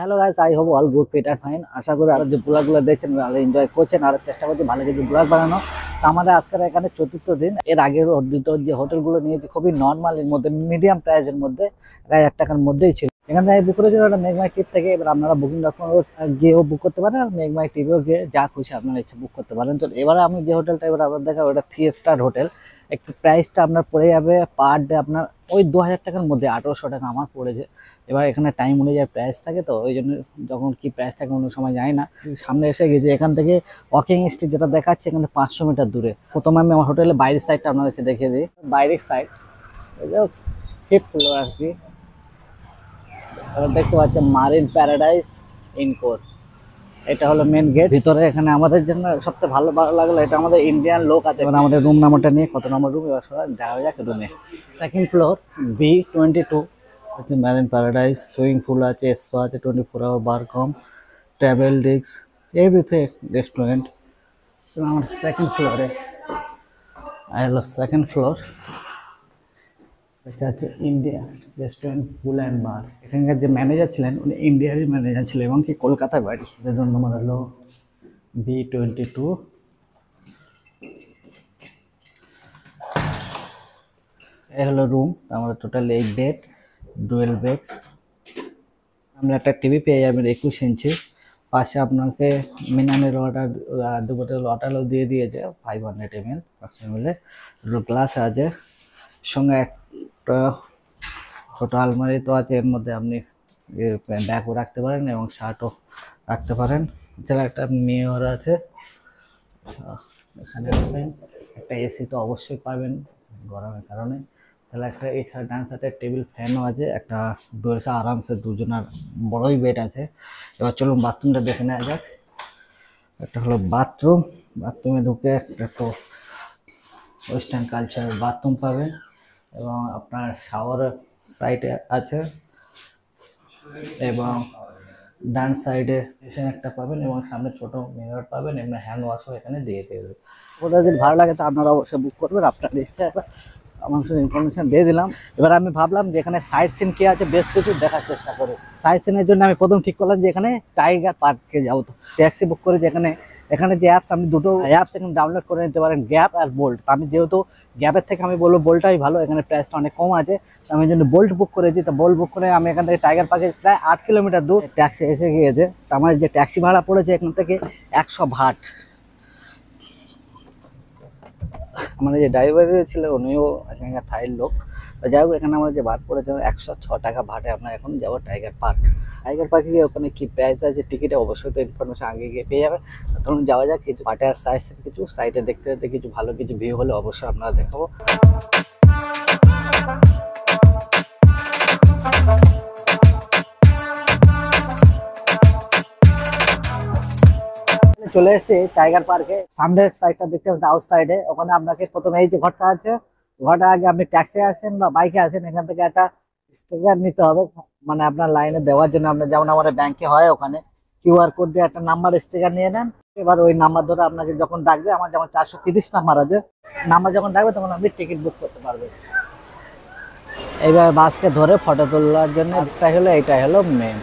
Hello guys, I hope all good fit and fine. আশা করি আর যে ব্লগগুলো দেখছেন ভালো এনজয় করছেন আর চেষ্টা করছি ভালো কিছু ব্লগ বানানো। তো আমাদের আজকের এখানে চতুর্থ দিন। এর আগের দুটো যে হোটেলগুলো নিয়েছি খুবই নর্মাল এর মধ্যে, মিডিয়াম প্রাইসের মধ্যে, 1000 টাকার মধ্যেই ছিল। এখানে বুক করেছিল একটা মেঘমাই ট্রিপ থেকে। এবার আপনারা বুকিং.com গিয়েও বুক করতে পারেন আর মেঘমাই ট্রিপেও গিয়ে যা খুশি আপনারা ইচ্ছা বুক করতে পারেন। তো এবারে আমি যে হোটেলটা এবার আপনার দেখা, ওটা 3 স্টার হোটেল। একটু প্রাইসটা আপনার পড়ে যাবে পার ডে আপনার ওই 2000 টাকার মধ্যে, 1800 টাকা আমার পড়েছে। এবার এখানে টাইম অনুযায়ী প্রাইস থাকে, তো ওই জন্য যখন কি প্রাইস থাকে অন্য সময় যায় না। সামনে এসে গেছে, এখান থেকে ওয়াকিং স্ট্রিট যেটা দেখাচ্ছে এখানে 500 মিটার দূরে। প্রথমে আমি আমার হোটেলের বাইরের সাইডটা আপনাদেরকে দেখিয়ে দিই। বাইরের সাইড ফিফথ ফ্লোর আর কি। দেখতে পাচ্ছেন মারিন প্যারাডাইস ইনকোর, এটা হলো মেন গেট। ভিতরে এখানে আমাদের জন্য সবথেকে ভালো লাগলো, এটা আমাদের ইন্ডিয়ান লোক আছে। এবার আমাদের রুম নাম্বারটা নিয়ে, কত নম্বর রুম, এবার যাওয়া যাক রুমে। সেকেন্ড ফ্লোর B22 হচ্ছে ম্যারিন প্যারাডাইস। সুইমিং পুল আছে, স্পা আছে, 24 আওয়ার বার কম, ট্রাভেল ডিস্ক, এভরিথিং, রেস্টুরেন্ট। আমার সেকেন্ড ফ্লোরে হলো সেকেন্ড ফ্লোর, এটা হচ্ছে India restaurant pool and bar. এখানকার যে ম্যানেজার ছিলেন উনি ইন্ডিয়ারই ম্যানেজার ছিলেন এবং কি কলকাতায় বাড়ি। রুম নম্বর হলো B22। এই হলো রুম। আমাদের টোটাল 8 বেড, ডুয়েল বেডস। আমরা একটা টিভি পেয়ে যাবেন 21 ইঞ্চি। পাশে আপনাকে মিনারেল ওয়াটার 2 বোতল ওয়াটারও দিয়ে দিয়েছে 500 ml মিলে। গ্লাস আছে, সঙ্গে একটা ছোট আলমারি তো আছে, এর মধ্যে আপনি ব্যাগও রাখতে পারেন এবং শার্টও রাখতে পারেন। এছাড়া একটা মিরর আছে এখানে। একটা এসি তো অবশ্যই পাবেন গরমের কারণে। তাহলে একটা এছাড়া ডান সাইডে টেবিল ফ্যানও আছে, একটা ডুয়েলসে আরামসে দুজনের বড়ই বেড আছে। এবার চলুন বাথরুমটা দেখে নেওয়া যাক। একটা হলো বাথরুম, বাথরুমে ঢুকে একটা ওয়েস্টার্ন কালচারের বাথরুম পাবেন এবং আপনার শাওয়ার সাইডে আছে এবং ডান সাইডে এসে একটা পাবেন এবং সামনে ছোট মিরর পাবেন এবং হ্যান্ড ওয়াশও এখানে দিয়ে দেবে। ওটা যদি ভালো লাগে তো আপনারা অবশ্যই বুক করবেন, আপনার ইচ্ছা। আমার সাথে ইনফরমেশন দিয়ে দিলাম। এবার আমি ভাবলাম যে এখানে সাইট সিন কি আছে বেশ কিছু দেখার চেষ্টা করি। সাইট সিনের জন্য আমি প্রথম ঠিক করলাম যে এখানে টাইগার পার্কে যাবো। তো ট্যাক্সি বুক করে যেখানে এখানে যে অ্যাপস, আপনি দুটো অ্যাপস এখানে ডাউনলোড করে নিতে পারেন, গ্যাপ আর বোল্ট। আমি যেহেতু গ্যাপের থেকে আমি বলবো বোল্টটাই ভালো, এখানে প্রাইসটা অনেক কম আছে। আমি জন্য বোল্ট বুক করেছি। তো বোল্ট বুক করে আমি এখান থেকে টাইগার পার্কে প্রায় 8 কিলোমিটার দূর ট্যাক্সি এসে গিয়েছে। তো আমার যে ট্যাক্সি ভাড়া পড়েছে এখান থেকে 100 ভাট। আমাদের যে ড্রাইভার ছিল উনিও এখানকার থাইয়ের লোক। তো যাই হোক, এখানে আমাদের যে ভাট পড়েছে 106 টাকা ভাটে আমরা এখন যাবো টাইগার পার্ক। টাইগার পার্কে গিয়ে ওখানে কি প্রাইস আছে টিকিটে অবশ্যই তো ইনফরমেশন আগে গিয়ে পেয়ে যাবে। ধরুন যাওয়া যাক। কিছু পাটে আর সাইড কিছু সাইডে দেখতে দেখতে কিছু ভালো কিছু ভিউ হলে অবশ্যই আপনারা দেখাবো। চলে এসেছি টাইগার পার্কে। সামনের সাইডটা দেখতে পাচ্ছেন আউট সাইডে, ওখানে আপনাকে প্রথমে এই যে ঘরটা আছে, ঘরটা আগে আপনি ট্যাক্সি আসেন বা বাইকে আসেন, এখান থেকে একটা স্টিকার নিতে হবে, মানে আপনার লাইনে দেওয়ার জন্য। আপনার যেমন আমাদের ব্যাংকে হয়, ওখানে QR কোড দিয়ে একটা নাম্বার স্টিকার নিয়ে নেন। এবার ওই নাম্বার ধরে আপনাকে যখন ডাকবে, আমার যেমন 430 নাম্বার আছে, নাম্বার যখন ডাকবে তখন আপনি টিকিট বুক করতে পারবেন। এইবার বাসকে ধরে ফটো তোলার জন্য এইটাই হলো মেন।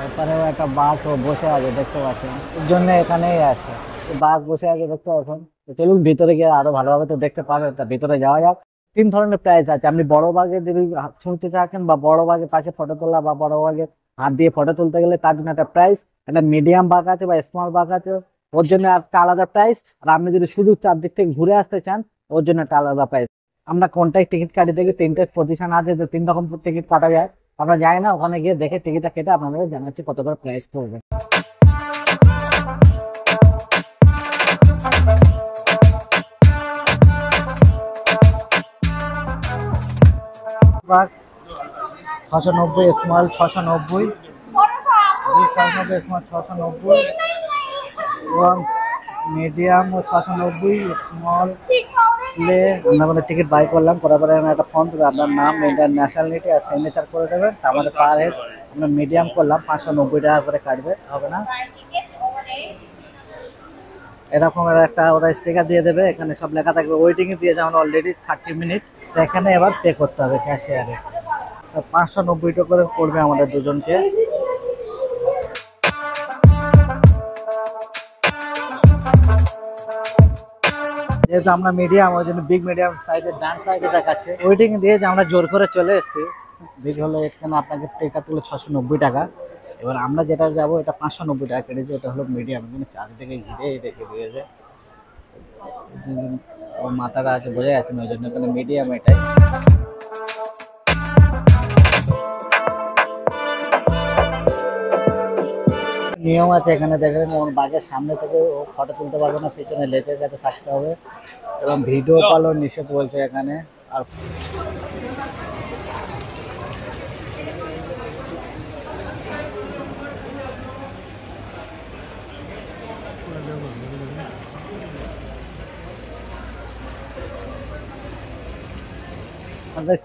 তারপরেও একটা বাঘ বসে আছে দেখতে পাচ্ছেন, এর জন্য এখানেই আছে, বাঘ বসে আছে দেখতে পাচ্ছেন। চলুন ভিতরে গিয়ে আরো ভালোভাবে তো দেখতে পাবেন। তা ভিতরে যাওয়া যাক। 3 ধরনের প্রাইস আছে। আপনি বড় বাঘে যদি শুনতে থাকেন বা বড় বাঘের পাশে ফটো তোলা বা বড় বাঘে হাত দিয়ে ফটো তুলতে গেলে তার জন্য একটা প্রাইস। একটা মিডিয়াম বাঘ আছে বা স্মল বাঘ আছে, ওর জন্য একটা আলাদা প্রাইস। আর আপনি যদি শুধু চারদিক থেকে ঘুরে আসতে চান, ওর জন্য একটা আলাদা প্রাইস। আমরা কোনটাই টিকিট কাটি দেখি 3টে পজিশন আছে, তো 3 রকম টিকিট কাটা যায়। আমরা যাই না, ওখানে গিয়ে দেখে টিকিটটা কেটে আপনাদের জানাচ্ছি কত করে প্রাইস পড়বে। বাঘ 690, স্মল 690, 690 স্মল 690 এবং মিডিয়াম 690, স্মল প্লে। আমরা টিকিট বাই করলাম, করার পরে আমি একটা ফর্ম দেবো, আপনার নাম, ন্যাশনালিটি আর সিগনেচার করে দেবেন। আমাদের পার হেড আমরা মিডিয়াম করলাম 590 টাকা করে কাটবে, হবে না? এরকম একটা ওরা স্টিকার দিয়ে দেবে, এখানে সব লেখা থাকবে। ওয়েটিংয়ে দিয়ে যেমন অলরেডি 30 মিনিট। তো এখানে এবার পে করতে হবে ক্যাশিয়ারে। 590 টাকা করে পড়বে আমাদের দুজনকে। যেহেতু আমরা মিডিয়াম, ওই জন্য বিগ মিডিয়াম সাইজের ডান সাইডে দেখাচ্ছে, ওয়েটিং দিয়ে যে আমরা জোর করে চলে এসেছি। বিগ হলো এখানে আপনাকে টিকিট তুলে 690 টাকা। এবার আমরা যেটা যাবো এটা 590 টাকা কেটেছে, ওটা হলো মিডিয়াম। এখানে চারিদিকে ঘিরে রেখে দিয়েছে, ওর মাথাটা আছে বোঝা যাচ্ছে না, ওই জন্য এখানে মিডিয়াম এটাই। নিয়ম আছে এখানে, দেখবেন ওর বাঘের সামনে থেকে ও ফটো তুলতে পারবে না, পিছনে লেজের কাছে থাকতে হবে, এবং ভিডিও কলও নিষেধ বলছে এখানে। আর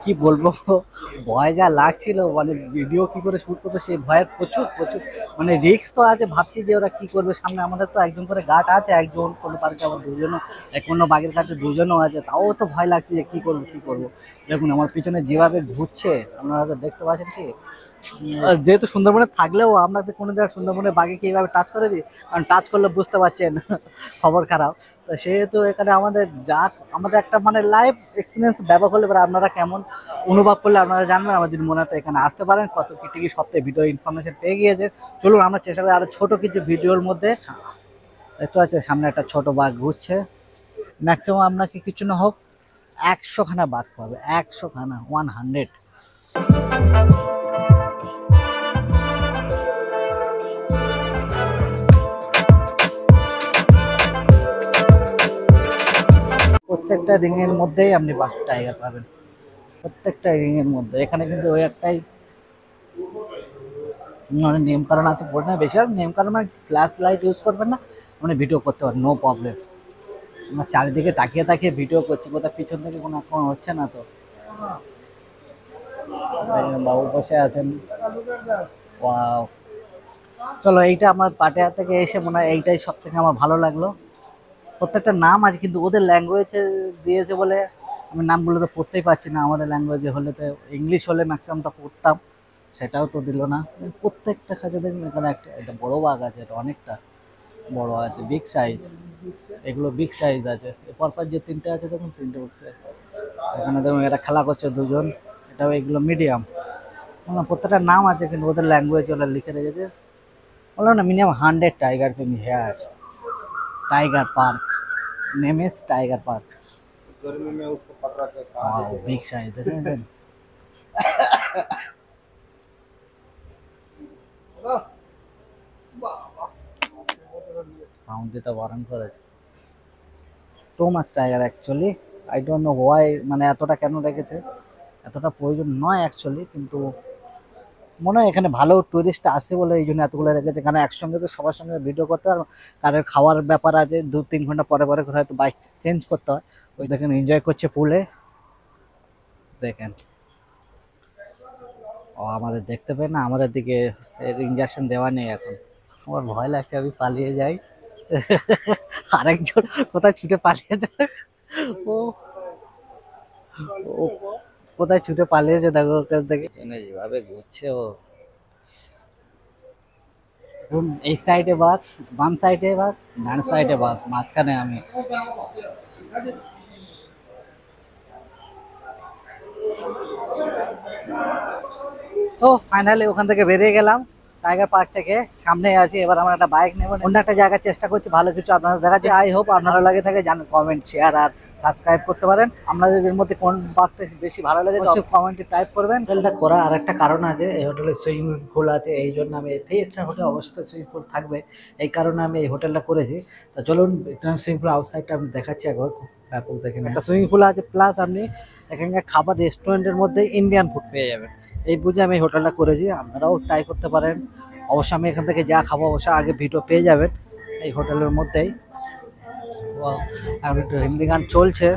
কি বলবো, ভয় যা লাগছিল, মানে ভিডিও কি করে শুট করবে সেই ভয়ের প্রচুর প্রচুর মানে রিস্ক তো আছে। ভাবছি যে ওরা কি করবে সামনে, আমাদের তো একজন করে গার্ড আছে, একজন কোনো পার্কে আবার দুজনও, কোনো বাঘের কাছে দুজনও আছে, তাও তো ভয় লাগছে যে কি করবো কি করবো। দেখুন আমার পিছনে যেভাবে ঘুরছে আপনারা তো দেখতে পাচ্ছেন কি। যেহেতু সুন্দরবনে থাকলেও আমরা তো কোনো জায়গায় সুন্দরবনে বাঘে কি এইভাবে টাচ করে দিই, কারণ টাচ করলে বুঝতে পারছেন খবর খারাপ। তো সেহেতু এখানে আমাদের আমাদের একটা মানে লাইভ এক্সপিরিয়েন্স ব্যাপক হলে এবার আপনারা কেমন অনুভব করলে আপনারা জানবেন। আমাদের মনে হয় এখানে আসতে পারেন, কত কি টিকিট সপ্তাহে ভিডিও ইনফরমেশন পেয়ে গিয়েছে। চলুন আমরা চেষ্টা করি আরো ছোট কিছু ভিডিওর মধ্যে। দেখতে পাচ্ছি সামনে একটা ছোট বাঘ ঘুরছে, ম্যাক্সিমাম আপনাকে কিছু না হোক 100 খানা বাঘ পাবে, 100 খানা, 100। প্রত্যেকটা রিং এর মধ্যেই আপনি বাঘ টাইগার পাবেন, প্রত্যেকটা রিং এর মধ্যে। এখানে কিন্তু ওই একটাই মানে নিয়ম কারণ আছে, বলে না বেশি নিয়ম কারণ, মানে ফ্ল্যাশ লাইট ইউজ করবেন না, মানে ভিডিও করতে পারেন, নো প্রবলেম। আমরা চারিদিকে তাকিয়ে তাকিয়ে ভিডিও করছি, কোথাও পিছন থেকে কোনো আক্রমণ হচ্ছে না তো। বাবু বসে আছেন, ওয়াও। চলো এইটা আমার পাটিয়া থেকে এসে মনে হয় এইটাই সব থেকে আমার ভালো লাগলো। প্রত্যেকটা নাম আছে কিন্তু ওদের ল্যাঙ্গুয়েজে দিয়েছে বলে আমি নামগুলো তো পড়তেই পারছি না। আমাদের ল্যাঙ্গুয়েজে হলে তো, ইংলিশ হলে ম্যাক্সিমাম তো পড়তাম, সেটাও তো দিল না। প্রত্যেকটা কাজে দেখুন এখানে একটা বড় বাঘ আছে, এটা অনেকটা বড় আছে, বিগ সাইজ। এগুলো বিগ সাইজ আছে। পরপর যে তিনটে আছে দেখুন, তিনটে উঠছে। এখানে দেখুন এটা খেলা করছে দুজন, এটাও এগুলো মিডিয়াম। প্রত্যেকটা নাম আছে কিন্তু ওদের ল্যাঙ্গুয়েজ ওরা লিখে রেখেছে। বললাম না minimum 100 tiger in here. Tiger park, name is tiger park. गर्मी में उसको पकड़ा के बिग साइज है। साउंड দিতে বারণ করেছে। Too much tiger actually, I don't know why, মানে এতটা কেন রেখেছে, এতটা প্রয়োজন নয় অ্যাকচুয়ালি, কিন্তু মনে হয় এখানে ভালো টুরিস্ট আসে বলে এই জন্য এতগুলো রেখেছে। এখানে একসঙ্গে তো সবার সঙ্গে ভিডিও করতে হয়, কারের খাওয়ার ব্যাপার আছে, 2-3 ঘন্টা পরে পরে হয়তো বাইক চেঞ্জ করতে হয়। ওই দেখেন এনজয় করছে পুলে, দেখেন। ও আমাদের দেখতে পায় না, আমাদের দিকে ইঞ্জেকশন দেওয়া নেই এখন। আমার ভয় লাগছে, আমি পালিয়ে যাই। আরেকজন কোথায় ছুটে পালিয়ে যায়, ও ও কোথায় ছুটে পালিয়েছে দেখো ওখান থেকে, যেভাবে ঘুরছে ও। এই সাইডে বাঘ, বাম সাইডে বাঘ, ডান সাইডে বাঘ, মাঝখানে আমি। সো ফাইনালি ওখান থেকে বেরিয়ে গেলাম টাইগার পার্ক থেকে, সামনে আছি। এবার আমরা একটা বাইক নেব, অন্য একটা জায়গায় চেষ্টা করছি ভালো কিছু আপনারা দেখাচ্ছি। আই হোপ আপনারা লাগে থাকে জানেন, কমেন্ট শেয়ার আর সাবস্ক্রাইব করতে পারেন। আপনাদের মধ্যে কোন বাঘটা বেশি ভালো লাগে অবশ্যই কমেন্টে টাইপ করবেন। হোটেলটা করা আর একটা কারণ আছে, এই হোটেলে সুইমিং পুল আছে, এই জন্য আমি 3 স্টার হোটেল অবশ্যই সুইমিং পুল থাকবে, এই কারণে আমি এই হোটেলটা করেছি। তো চলুন সুইমিং পুল আউটসাইডটা আমি দেখাচ্ছি একবার, ব্যাপক দেখেন। একটা সুইমিং পুল আছে, প্লাস আপনি এখানকার খাবার রেস্টুরেন্টের মধ্যে ইন্ডিয়ান ফুড পেয়ে যাবেন। এই বুঝে আমি হোটেলটা করেছি, আপনারাও ট্রাই করতে পারেন। অবশ্যই আমি এখান থেকে যা খাবো অবশ্যই আগে ভিডিও পেয়ে যাবেন এই হোটেলের মধ্যেই। আর একটু হিন্দি গান চলছে।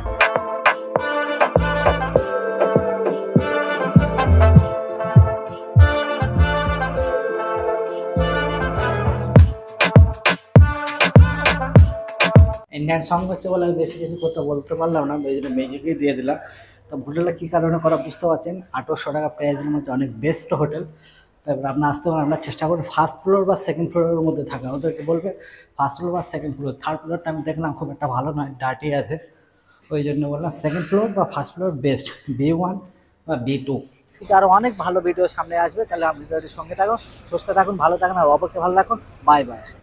ইন্ডিয়ান সং হচ্ছে বলে আমি বেশি কিছু কথা বলতে পারলাম না, ওই জন্য মিউজিকই দিয়ে দিলাম। তো হোটেলটা কী কারণে করা বুঝতে পারছেন, 2800 টাকা প্রাইসের মধ্যে অনেক বেস্ট হোটেল। তারপরে আপনার আসতে পারেন, আমরা চেষ্টা করি ফার্স্ট ফ্লোর বা সেকেন্ড ফ্লোরের মধ্যে থাকা। ওদেরকে বলবে ফার্স্ট ফ্লোর বা সেকেন্ড ফ্লোর, থার্ড ফ্লোরটা আমি দেখলাম খুব একটা ভালো নয়, ডার্টি আছে, ওই জন্য বললাম সেকেন্ড ফ্লোর বা ফার্স্ট ফ্লোর বেস্ট, B1 বা B2। আরও অনেক ভালো ভিডিও সামনে আসবে, তাহলে আপনি ভিডিওটির সঙ্গে থাকুন, সুস্থ থাকুন, ভালো থাকুন, আর অপরকে ভালো রাখুন। Bye bye.